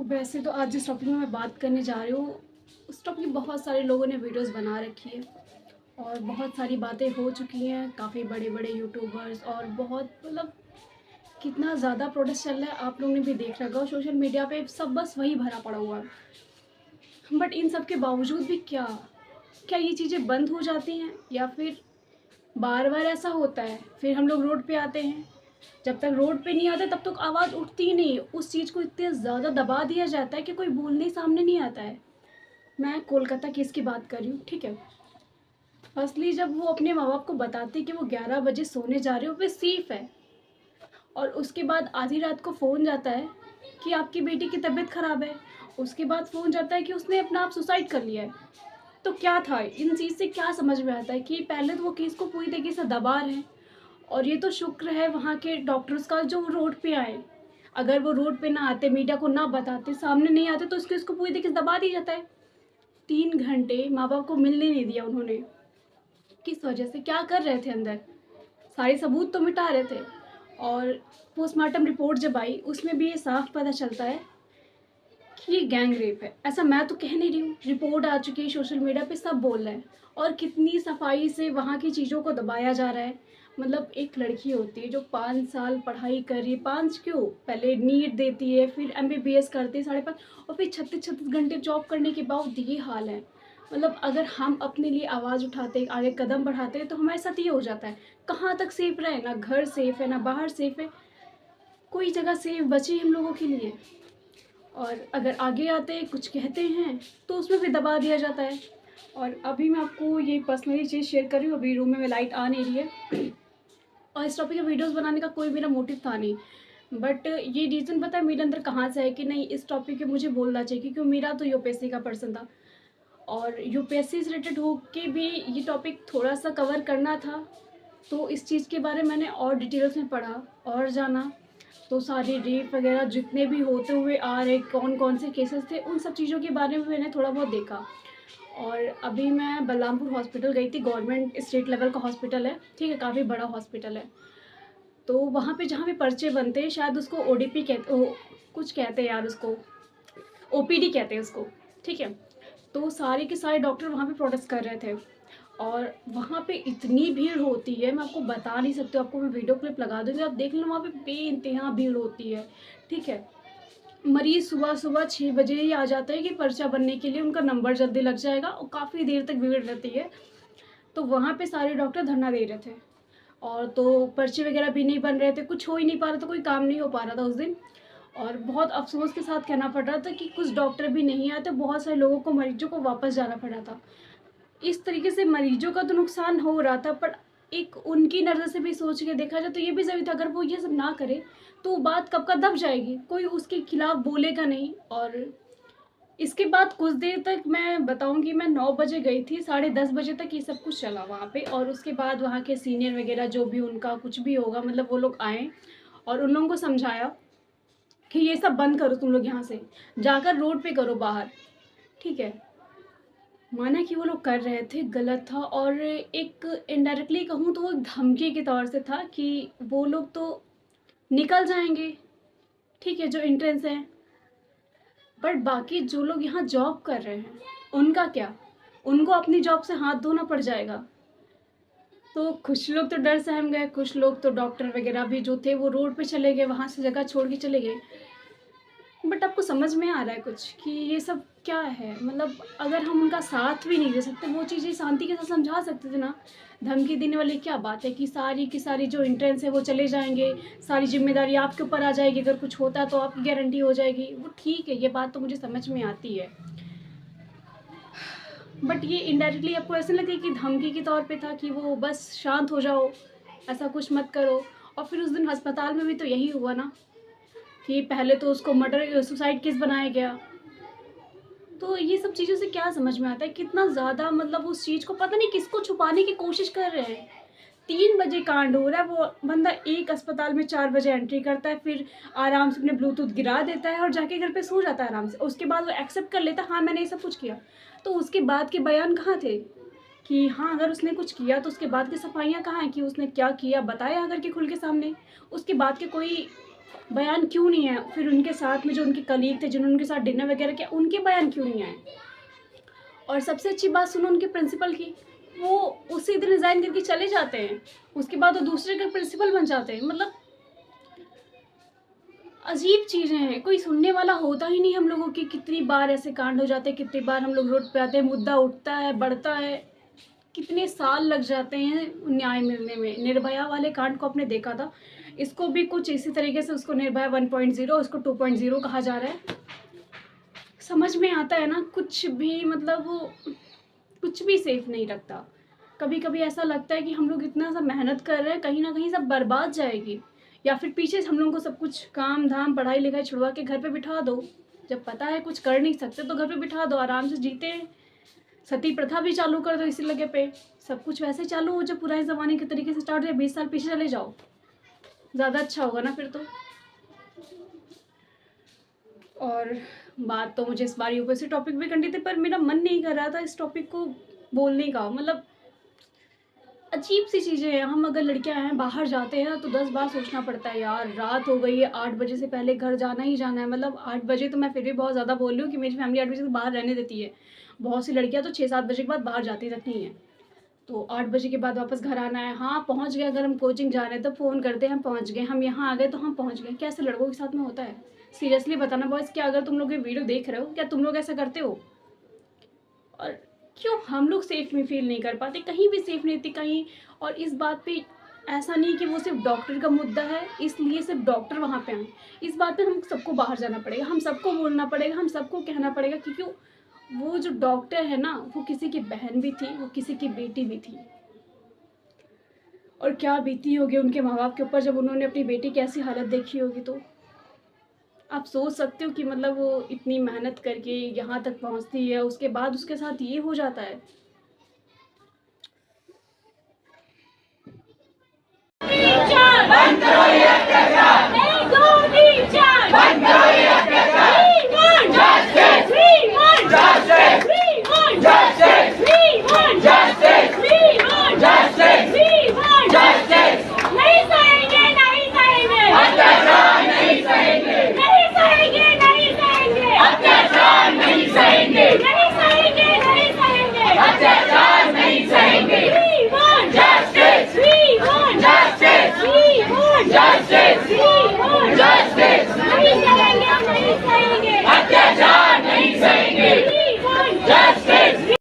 वैसे तो आज जिस टॉपिक में मैं बात करने जा रही हूँ, उस टॉपिक की बहुत सारे लोगों ने वीडियोस बना रखी है और बहुत सारी बातें हो चुकी हैं। काफ़ी बड़े-बड़े यूट्यूबर्स और बहुत कितना ज़्यादा प्रोटेस्ट चल रहा है, आप लोगों ने भी देख रखा होगा सोशल मीडिया पे। सब बस वही भरा पड़ा हुआ है। बट इन सब के बावजूद भी क्या क्या ये चीज़ें बंद हो जाती हैं या फिर बार-बार ऐसा होता है? फिर हम लोग रोड पे आते हैं, जब तक रोड पे नहीं आते तब तक आवाज़ उठती ही नहीं है। उस चीज़ को इतने ज़्यादा दबा दिया जाता है कि कोई बोलने ही सामने नहीं आता है। मैं कोलकाता केस की बात कर रही हूँ, ठीक है। फर्स्टली जब वो अपने माँ बाप को बताती कि वो 11 बजे सोने जा रहे हो, वे सेफ है, और उसके बाद आधी रात को फ़ोन जाता है कि आपकी बेटी की तबीयत ख़राब है। उसके बाद फ़ोन जाता है कि उसने अपना आप सुसाइड कर लिया है। तो क्या था, इन चीज़ से क्या समझ में आता है कि पहले तो वो केस को पूरी तरीके से दबा रहे हैं, और ये तो शुक्र है वहाँ के डॉक्टर्स का जो रोड पे आए। अगर वो रोड पे ना आते, मीडिया को ना बताते, सामने नहीं आते, तो इसको पूरी तरीके से दबा दिया जाता है। 3 घंटे माँ बाप को मिलने नहीं दिया उन्होंने। किस वजह से? क्या कर रहे थे अंदर? सारे सबूत तो मिटा रहे थे। और पोस्टमार्टम रिपोर्ट जब आई, उसमें भी ये साफ पता चलता है कि ये गैंग रेप है। ऐसा मैं तो कह नहीं रही हूँ, रिपोर्ट आ चुकी है, सोशल मीडिया पे सब बोल रहे हैं। और कितनी सफाई से वहाँ की चीज़ों को दबाया जा रहा है। मतलब एक लड़की होती है जो 5 साल पढ़ाई कर रही है, 5 क्यों, पहले नीट देती है, फिर एमबीबीएस करती है 5.5, और फिर 36-36 घंटे जॉब करने के बाद ये हाल है। मतलब अगर हम अपने लिए आवाज़ उठाते, आगे कदम बढ़ाते हैं, तो हमारे साथ ये हो जाता है। कहाँ तक सेफ रहे? ना घर सेफ है, ना बाहर सेफ है, कोई जगह सेफ बची हम लोगों के लिए। और अगर आगे आते हैं, कुछ कहते हैं, तो उसमें भी दबा दिया जाता है। और अभी मैं आपको ये पर्सनली चीज़ शेयर कर रही हूँ। अभी रूम में लाइट आ नहीं रही है और इस टॉपिक पे वीडियोस बनाने का कोई मेरा मोटिव था नहीं। बट ये रीज़न पता है मेरे अंदर कहाँ से है कि नहीं, इस टॉपिक पे मुझे बोलना चाहिए, क्योंकि मेरा तो यूपीएससी का पर्सन था और यूपीएससी से रिलेटेड होके भी ये टॉपिक थोड़ा सा कवर करना था। तो इस चीज़ के बारे में मैंने और डिटेल्स में पढ़ा और जाना। तो सारे रेप वगैरह जितने भी होते हुए आ रहे, कौन कौन से केसेस थे, उन सब चीज़ों के बारे में मैंने थोड़ा बहुत देखा। और अभी मैं बलरामपुर हॉस्पिटल गई थी, गवर्नमेंट स्टेट लेवल का हॉस्पिटल है, ठीक है, काफ़ी बड़ा हॉस्पिटल है। तो वहाँ पे जहाँ पे पर्चे बनते हैं, शायद उसको ओडीपी कुछ कहते हैं यार, उसको ओपीडी कहते हैं उसको, ठीक है। तो सारे के सारे डॉक्टर वहाँ पे प्रोटेस्ट कर रहे थे और वहाँ पे इतनी भीड़ होती है, मैं आपको बता नहीं सकती हूँ। आपको मैं वीडियो क्लिप लगा दूँगी, आप देख लो, वहाँ पे बेइंतहा भीड़ होती है, ठीक है। मरीज़ सुबह-सुबह 6 बजे ही आ जाता है कि पर्चा बनने के लिए, उनका नंबर जल्दी लग जाएगा, और काफ़ी देर तक भीड़ रहती है। तो वहाँ पे सारे डॉक्टर धरना दे रहे थे, और तो पर्चे वगैरह भी नहीं बन रहे थे, कुछ हो ही नहीं पा रहा था, कोई काम नहीं हो पा रहा था उस दिन। और बहुत अफ़सोस के साथ कहना पड़ रहा था कि कुछ डॉक्टर भी नहीं आए, तो बहुत सारे लोगों को, मरीज़ों को वापस जाना पड़ा था। इस तरीके से मरीजों का तो नुकसान हो रहा था, पर एक उनकी नज़र से भी सोच के देखा जाए तो ये भी ज़रूरी था। अगर वो ये सब ना करे तो बात कब का दब जाएगी, कोई उसके खिलाफ बोलेगा नहीं। और इसके बाद कुछ देर तक मैं बताऊंगी, मैं 9 बजे गई थी, 10:30 बजे तक ये सब कुछ चला वहाँ पे। और उसके बाद वहाँ के सीनियर वगैरह जो भी उनका कुछ भी होगा, मतलब वो लोग आए और उन लोगों को समझाया कि ये सब बंद करो, तुम लोग यहाँ से जाकर रोड पे करो बाहर, ठीक है। माना कि वो लोग कर रहे थे, गलत था। और एक इनडायरेक्टली कहूँ तो वो एक धमकी के तौर से था कि वो लोग तो निकल जाएंगे, ठीक है, जो इंट्रेंस है। बट बाकी जो लोग यहाँ जॉब कर रहे हैं, उनका क्या? उनको अपनी जॉब से हाथ धोना पड़ जाएगा। तो कुछ लोग तो डर सहम गए, कुछ लोग तो डॉक्टर वगैरह भी जो थे वो रोड पे चले गए, वहाँ से जगह छोड़ के चले गए। बट आपको समझ में आ रहा है कुछ कि ये सब क्या है? मतलब अगर हम उनका साथ भी नहीं दे सकते, वो चीज़ें शांति के साथ समझा सकते थे ना। धमकी देने वाली क्या बात है कि सारी की सारी जो इंट्रेंस है वो चले जाएंगे, सारी जिम्मेदारी आपके ऊपर आ जाएगी, अगर कुछ होता है तो आपकी गारंटी हो जाएगी, वो ठीक है, ये बात तो मुझे समझ में आती है। बट ये इनडायरेक्टली आपको ऐसे लगे कि धमकी के तौर पे था कि वो बस शांत हो जाओ, ऐसा कुछ मत करो। और फिर उस दिन अस्पताल में भी तो यही हुआ ना, कि पहले तो उसको मर्डर सुसाइड केस बनाया गया। तो ये सब चीज़ों से क्या समझ में आता है, कितना ज़्यादा मतलब उस चीज़ को पता नहीं किसको छुपाने की कोशिश कर रहे हैं। 3 बजे कांड हो रहा है, वो बंदा एक अस्पताल में 4 बजे एंट्री करता है, फिर आराम से अपने ब्लूटूथ गिरा देता है और जाके घर पे सो जाता है आराम से। उसके बाद वो एक्सेप्ट कर लेता है, हाँ मैंने ये सब कुछ किया। तो उसके बाद के बयान कहाँ थे कि हाँ अगर उसने कुछ किया, तो उसके बाद की सफाइयाँ कहाँ हैं कि उसने क्या किया, बताया अगर के खुल के सामने। उसके बाद के कोई बयान क्यों नहीं है? फिर उनके साथ में जो उनके कलीग थे जिन्होंने उनके साथ डिनर वगैरह किया, उनके बयान क्यों नहीं आए? और सबसे अच्छी बात सुनो उनके प्रिंसिपल की, वो उसी दिन रिज़ाइन करके चले जाते हैं, उसके बाद वो दूसरे के प्रिंसिपल बन जाते हैं। मतलब अजीब चीज़ें हैं, कोई सुनने वाला होता ही नहीं हम लोगों की। कितनी बार ऐसे कांड हो जाते हैं, कितनी बार हम लोग रोड पे आते हैं, मुद्दा उठता है, बढ़ता है, कितने साल लग जाते हैं न्याय मिलने में। निर्भया वाले कांड को आपने देखा था, इसको भी कुछ इसी तरीके से उसको निर्भया 1.0 उसको 2.0 कहा जा रहा है। समझ में आता है ना, कुछ भी मतलब वो कुछ भी सेफ नहीं रखता। कभी कभी ऐसा लगता है कि हम लोग इतना सा मेहनत कर रहे हैं, कहीं ना कहीं सब बर्बाद जाएगी, या फिर पीछे से हम लोगों को सब कुछ काम धाम पढ़ाई लिखाई छुड़वा के घर पे बिठा दो। जब पता है कुछ कर नहीं सकते तो घर पे बिठा दो, आराम से जीते। सती प्रथा भी चालू कर दो इसी लगे पे, सब कुछ वैसे चालू हो जब पुराने ज़माने के तरीके से स्टार्ट हो, 20 साल पीछे चले जाओ, ज़्यादा अच्छा होगा ना फिर तो। और बात तो मुझे इस बार यूपीएससी टॉपिक भी करनी थी, पर मेरा मन नहीं कर रहा था इस टॉपिक को बोलने का। मतलब अजीब सी चीज़ें हैं। हम अगर लड़कियां हैं बाहर जाते हैं तो 10 बार सोचना पड़ता है, यार रात हो गई है, 8 बजे से पहले घर जाना ही जाना है। मतलब 8 बजे तो मैं फिर भी बहुत ज़्यादा बोल रही हूँ कि मेरी फैमिली 8 बजे से बाहर रहने देती है। बहुत सी लड़कियां तो 6-7 बजे के बाद बाहर जाती रहती हैं, तो 8 बजे के बाद वापस घर आना है। हाँ पहुँच गए, अगर हम कोचिंग जा रहे हैं तो फ़ोन करते हैं हम पहुँच गए, हम यहाँ आ गए तो हम पहुँच गए। क्या ऐसे लड़कों के साथ में होता है? सीरियसली बताना बॉयज़, क्या अगर तुम लोग ये वीडियो देख रहे हो, क्या तुम लोग ऐसा करते हो? और क्यों हम लोग सेफ में फील नहीं कर पाते? कहीं भी सेफ नहीं थी कहीं। और इस बात पे ऐसा नहीं कि वो सिर्फ डॉक्टर का मुद्दा है इसलिए सिर्फ डॉक्टर वहाँ पे आए। इस बात पे हम सबको बाहर जाना पड़ेगा, हम सबको बोलना पड़ेगा, हम सबको कहना पड़ेगा, क्योंकि वो जो डॉक्टर है ना, वो किसी की बहन भी थी, वो किसी की बेटी भी थी। और क्या बीती होगी उनके माँ बाप के ऊपर जब उन्होंने अपनी बेटी की ऐसी हालत देखी होगी। तो आप सोच सकते हो कि मतलब वो इतनी मेहनत करके यहाँ तक पहुँचती है, उसके बाद उसके साथ ये हो जाता है। बंद करो ये अत्याचार, बंद करो ये अत्याचार, justice, justice, justice, justice, justice, justice, नहीं सहेंगे, नहीं सहेंगे, अत्याचार नहीं सहेंगे, नहीं सहेंगे, नहीं सहेंगे, अत्याचार नहीं सहेंगे, नहीं सहेंगे, नहीं सहेंगे, अत्याचार नहीं सहेंगे, जस्टिस, जस्टिस, जस्टिस, जस्टिस, नहीं सहेंगे, नहीं सहेंगे, अत्याचार नहीं सहेंगे, जस्टिस।